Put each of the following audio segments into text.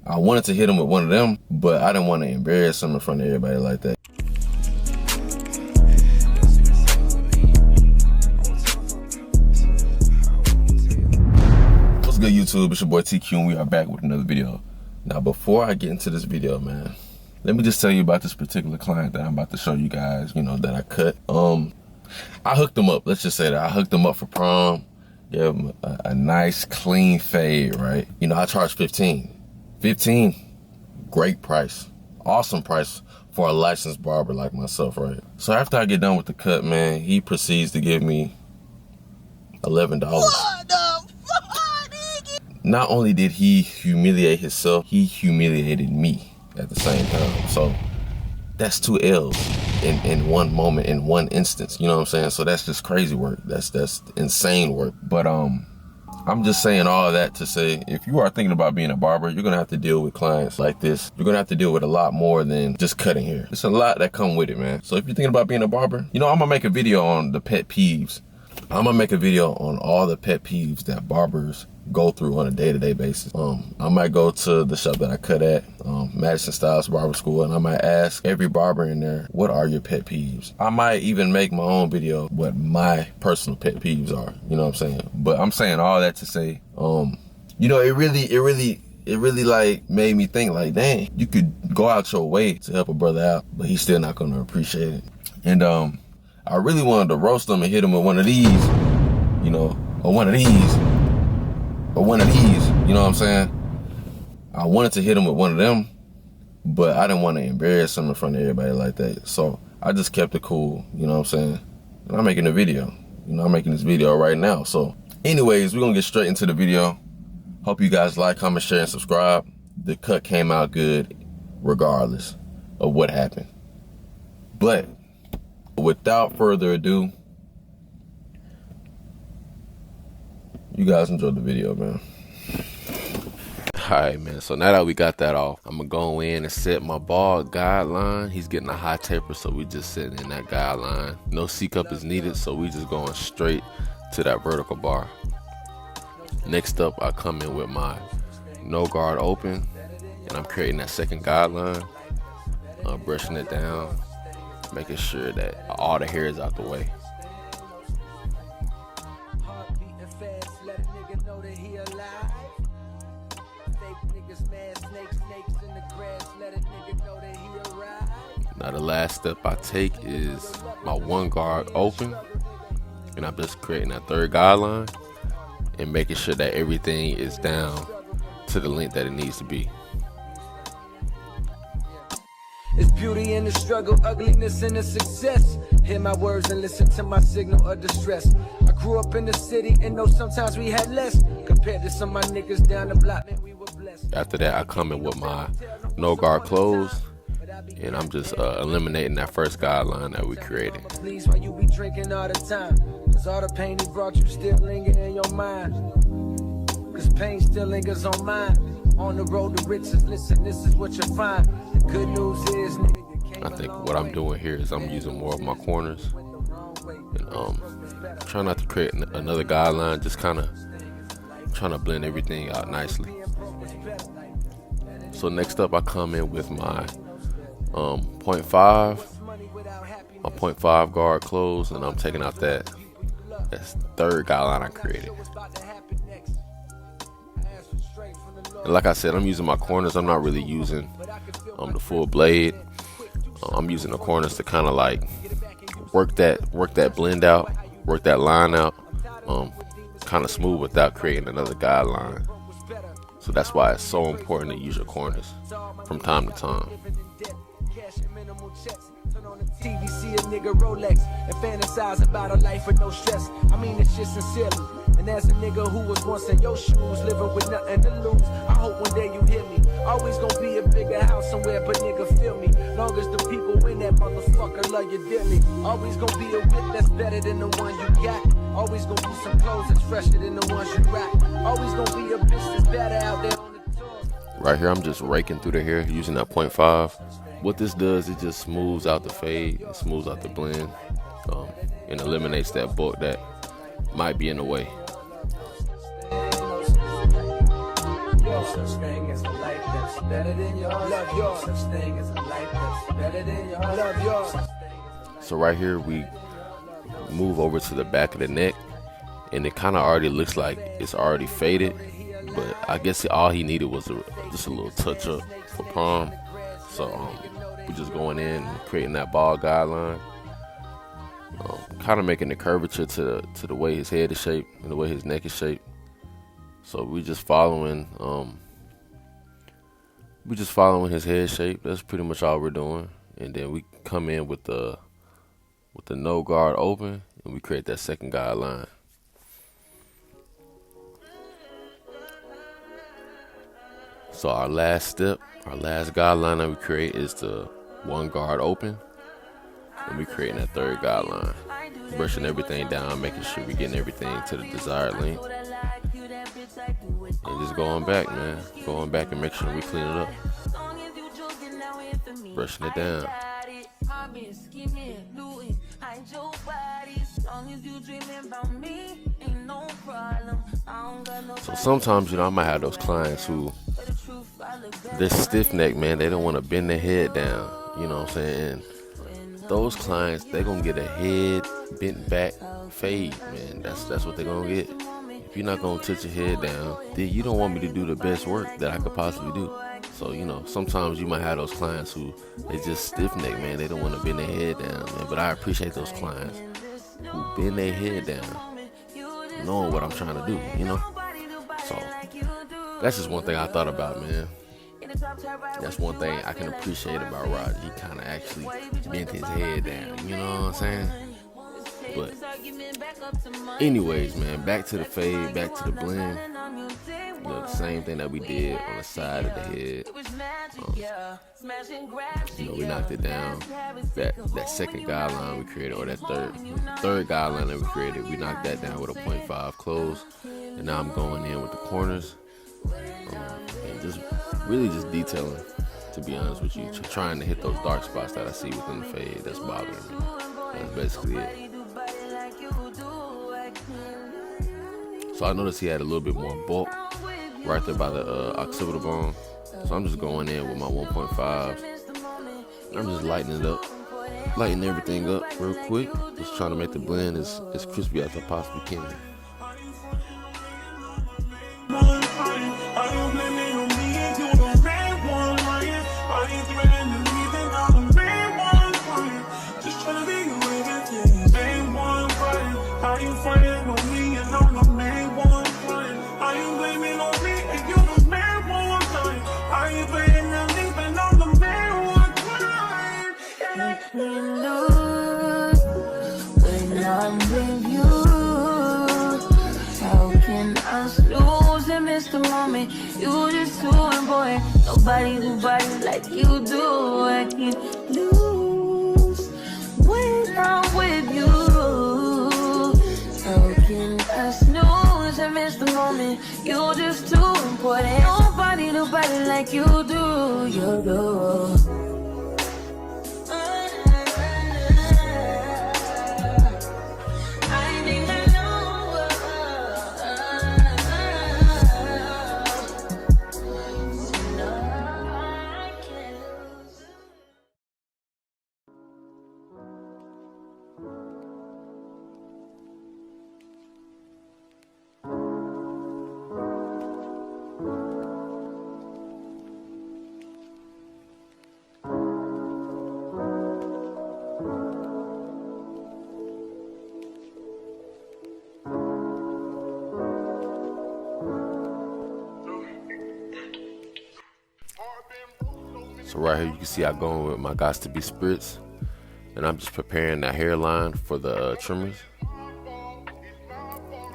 I wanted to hit him with one of them, but I didn't want to embarrass him in front of everybody like that. What's good, YouTube? It's your boy TQ, and we are back with another video. Now, before I get into this video, man, let me just tell you about this particular client that I'm about to show you guys, that I cut. I hooked him up. Let's just say that. I hooked him up for prom, gave him a nice, clean fade, right? I charged 15. 15, great price. Awesome price for a licensed barber like myself, right? So after I get done with the cut, man, he proceeds to give me $11. What the fuck, nigga? Not only did he humiliate himself, he humiliated me at the same time. So that's 2 L's in one moment, in one instance. You know what I'm saying? So that's just crazy work. That's insane work. But I'm just saying all of that to say, if you are thinking about being a barber, you're gonna have to deal with clients like this. You're gonna have to deal with a lot more than just cutting hair. There's a lot that come with it, man. So if you're thinking about being a barber, I'm gonna make a video on the pet peeves. I'm gonna make a video on all the pet peeves that barbers go through on a day-to-day basis. I might go to the shop that I cut at, Madison Styles Barber School, and I might ask every barber in there, what are your pet peeves? I might even make my own video what my personal pet peeves are, you know what I'm saying? But I'm saying all that to say, it really like made me think like, dang, you could go out your way to help a brother out, but he's still not gonna appreciate it. And I really wanted to roast him and hit him with one of these, or one of these, or one of these, you know what I'm saying? I wanted to hit him with one of them, but I didn't want to embarrass him in front of everybody like that. So I just kept it cool, you know what I'm saying? And I'm making a video, I'm making this video right now. So anyways, we're gonna get straight into the video. Hope you guys like, comment, share, and subscribe. The cut came out good regardless of what happened. But without further ado, you guys enjoyed the video, man. Alright, man, so now that we got that off, I'm gonna go in and set my bald guideline. He's getting a high taper, so we just sitting in that guideline. No C-cup is needed, so we just going straight to that vertical bar. Next up, I come in with my no guard open, and I'm creating that second guideline, brushing it down, making sure that all the hair is out the way. Now the last step I take is my 1 guard open, and I'm just creating that third guideline and making sure that everything is down to the length that it needs to be. It's beauty in the struggle, ugliness in the success. Hear my words and listen to my signal of distress. I grew up in the city and know sometimes we had less. Compared to some of my niggas down the block, man, we were blessed. After that, I come in with my no guard close, and I'm just eliminating that first guideline that we created. Please, why you be drinking all the time? Cause all the pain he brought you still linger in your mind. Cause pain still lingers on mine. On the road to riches, listen, this is what you find. The good news is, nigga, I think what I'm doing here is I'm using more of my corners, and trying not to create another guideline, just kind of trying to blend everything out nicely. So next up, I come in with my 0.5, my 0.5 guard close, and I'm taking out that third guideline I created. And like I said, I'm using my corners. I'm not really using the full blade. I'm using the corners to kind of like work that blend out, work that line out, kind of smooth without creating another guideline. So that's why it's so important to use your corners from time to time. TV, see a nigga Rolex and fantasize about a life with no stress. I mean this shit sincerely. And as a nigga who was once in your shoes, living with nothing to lose, I hope one day you hear me. Always gonna be a bigger house somewhere, but nigga feel me. Long as the people in that motherfucker love you dearly. Always gonna be a whip that's better than the one you got. Always gonna be some clothes that's fresher than the ones you rock. Always gonna be a bitch that's better out there on the tour. Right here, I'm just raking through the hair using that 0.5. What this does, it just smooths out the fade, it smooths out the blend, and eliminates that bulk that might be in the way. No such thing as a life that's better than yours. Love yours. Such thing as a life that's better than yours. Love yours. So right here we move over to the back of the neck, and it kind of already looks like it's already faded, but I guess all he needed was just a little touch up for prom. So we're just going in and creating that ball guideline, kind of making the curvature to the way his head is shaped and the way his neck is shaped. So we're just following his head shape. That's pretty much all we're doing. And then we come in with the no guard open, and we create that second guideline. So our last step, our last guideline that we create is the one guard open, and we creating that third guideline, brushing everything down, making sure we're getting everything to the desired length, and just going back, man, and make sure we clean it up, brushing it down. So sometimes, I might have those clients who they're stiff neck, man. They don't want to bend their head down. You know what I'm saying? And those clients, they're gonna get a head bent back fade, man. That's what they're gonna get. If you're not gonna touch your head down, then you don't want me to do the best work that I could possibly do. So, sometimes you might have those clients who they just stiff neck, man. They don't want to bend their head down, man. But I appreciate those clients who bend their head down, knowing what I'm trying to do, So that's just one thing I thought about, man. That's one thing I can appreciate about Roger. He kind of actually bent his head down, you know what I'm saying? But anyways, man, back to the fade, back to the blend. The same thing that we did on the side of the head. We knocked it down. That second guideline we created, or that third guideline that we created, we knocked that down with a 0.5 close. And now I'm going in with the corners, and just detailing, to be honest with you, trying to hit those dark spots that I see within the fade that's bothering me. That's basically it. So I noticed he had a little bit more bulk right there by the occipital bone. So I'm just going in with my 1.5. I'm just lightening everything up real quick. Just trying to make the blend as crispy as I possibly can. The moment you just too important. Nobody who body like you do. I can't lose when I'm with you. How can I snooze and miss the moment? You just too important. Nobody like you do. You do. So right here you can see I go with my Gots to Be spritz, and I'm just preparing that hairline for the trimmers.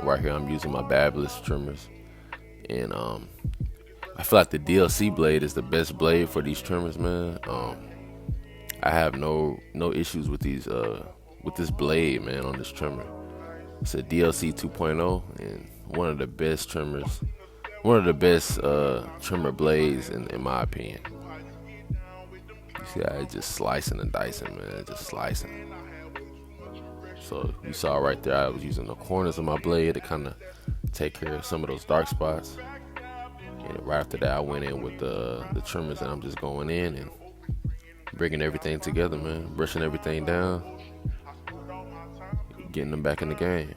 Right here I'm using my Barber's trimmers, and I feel like the DLC blade is the best blade for these trimmers, man. I have no issues with these with this blade, man, on this trimmer. It's a DLC 2.0 and one of the best trimmers, one of the best trimmer blades in my opinion. You see how it's just slicing and dicing, man, just slicing. So you saw right there, I was using the corners of my blade to kind of take care of some of those dark spots. And right after that, I went in with the trimmers, and I'm just going in and bringing everything together, man. Brushing everything down, getting them back in the game.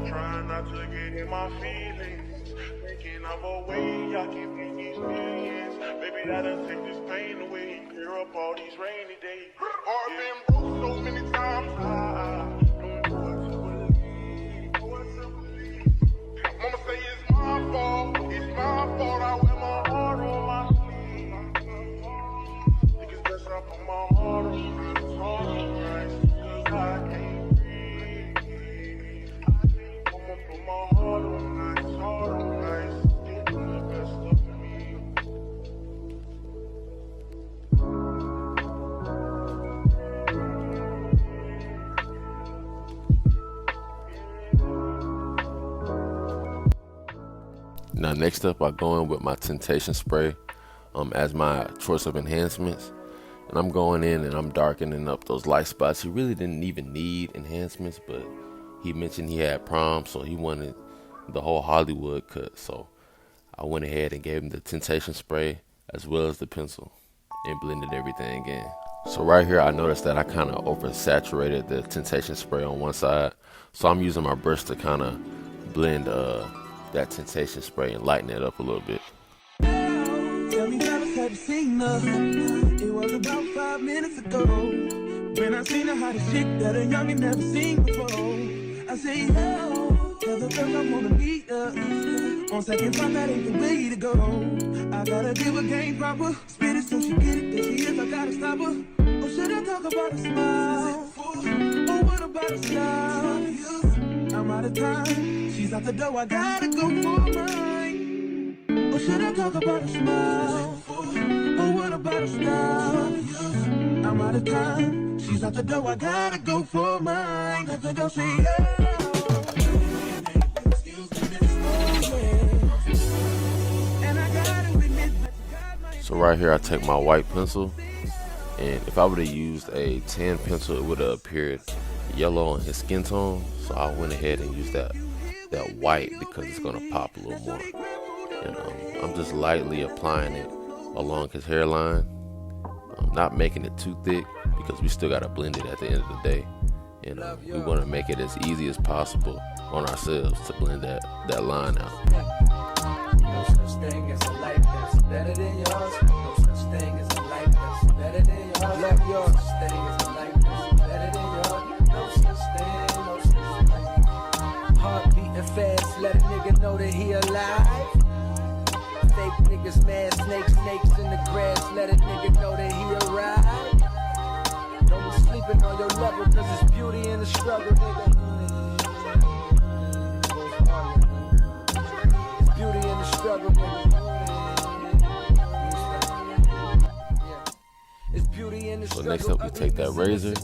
Trying not to get in my feelings, thinking of a way I can bring these millions. Maybe that'll take this pain away, clear up all these rainy days. I've been broke so many times, I don't know what to believe. Mama say it's my fault, I wear my heart on my sleeve. Think it's best I put my heart on right, 'cause I can't breathe. I'ma put my heart on nice, getting the best of me. Now next up, I go in with my Temptation spray as my choice of enhancements. And I'm going in and I'm darkening up those light spots. He really didn't even need enhancements, but he mentioned he had prom, so he wanted the whole Hollywood cut. So I went ahead and gave him the Temptation spray as well as the pencil and blended everything in. So right here, I noticed that I kind of oversaturated the Temptation spray on one side. So I'm using my brush to kind of blend that Temptation spray and lighten it up a little bit. Tell me how have you seen her? It was about 5 minutes ago when I seen the hottest chick that a youngin' never seen before. I say, yo, cause the girl I wanna meet her. On second thought, that ain't the way to go. I gotta give her game proper. Spit it so she get it, that she is, I gotta stop her. Or should I talk about a smile? Or what about a style? I'm out of time, she's out the door, I gotta go for mine. Or should I talk about a smile? Or what about a style? I'm out of time, she's out the door, I gotta go for mine. Cause the girl say, yeah. So right here, I take my white pencil, and if I would have used a tan pencil, it would have appeared yellow on his skin tone. So I went ahead and used that white because it's gonna pop a little more. And I'm just lightly applying it along his hairline. I'm not making it too thick because we still gotta blend it at the end of the day. And we want to make it as easy as possible on ourselves to blend that line out. No such thing as a life that's better than yours. No such thing as a life that's better than yours. Love yours. No such thing as a life that's better than yours. No such thing, no such thing. Heart beating fast, let a nigga know that he alive. Fake niggas mad, snakes in the grass, let a nigga know that he arrived. Don't be sleeping on your level, cause it's beauty in the struggle, nigga. Beauty in the struggle, nigga. It's beauty in the So struggle. next up, we take that razor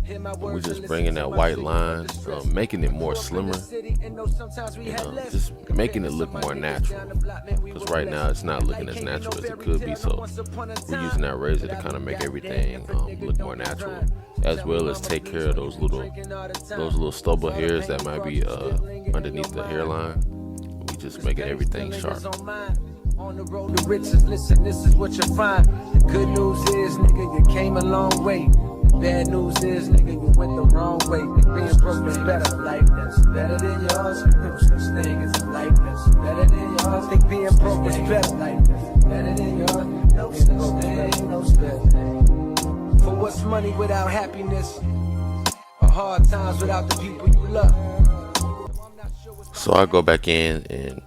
and we just bring in that white line, making it more slimmer, and just making it look more natural. Because right now it's not looking as natural as it could be. So we're using that razor to kind of make everything look more natural, as well as take care of those little stubble hairs that might be underneath the hairline. We just making everything sharp. On the road to riches, listen, this is what you find. The good news is, nigga, you came a long way. The bad news is, nigga, you went the wrong way. Being broke is better, life that's better than yours. No such thing as a life that's better than yours. Think being broke is better, life that's better than yours. No such thing, no such thing. For what's money without happiness? Or hard times without the people you love? So I go back in and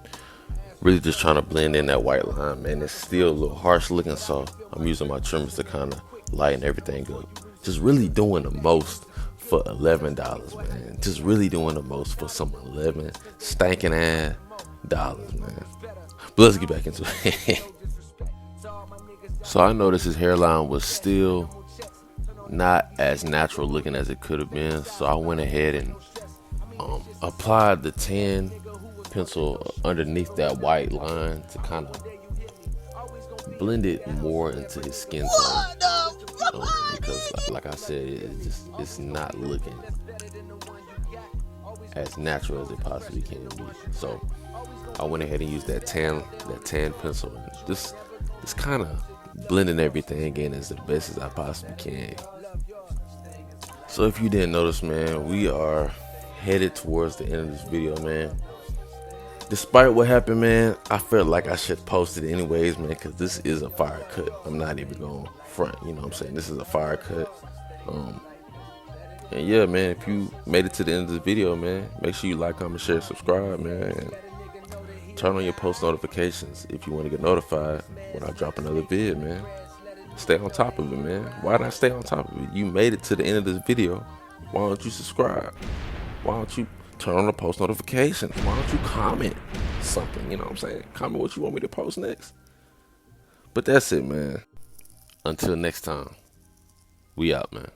really just trying to blend in that white line, man. It's still a little harsh looking, so I'm using my trimmers to kind of lighten everything up. Just really doing the most for $11, man. Just really doing the most for some 11 stankin' ass dollars, man. But let's get back into it. So I noticed his hairline was still not as natural looking as it could have been, so I went ahead and applied the tan pencil underneath that white line to kind of blend it more into his skin tone. Because like I said, it's not looking as natural as it possibly can be. So I went ahead and used that tan pencil. This kind of blending everything in as the best as I possibly can. So if you didn't notice, man, we are headed towards the end of this video, man. Despite what happened, man, I felt like I should post it anyways, man, because this is a fire cut. I'm not even going front, you know what I'm saying? This is a fire cut. And yeah, man, if you made it to the end of this video, man, make sure you like, comment, share, subscribe, man. And turn on your post notifications if you want to get notified when I drop another vid, man. Stay on top of it, man. Why not stay on top of it? You made it to the end of this video. Why don't you subscribe? Why don't you turn on the post notifications? Why don't you comment something? You know what I'm saying? Comment what you want me to post next. But that's it, man. Until next time, we out, man.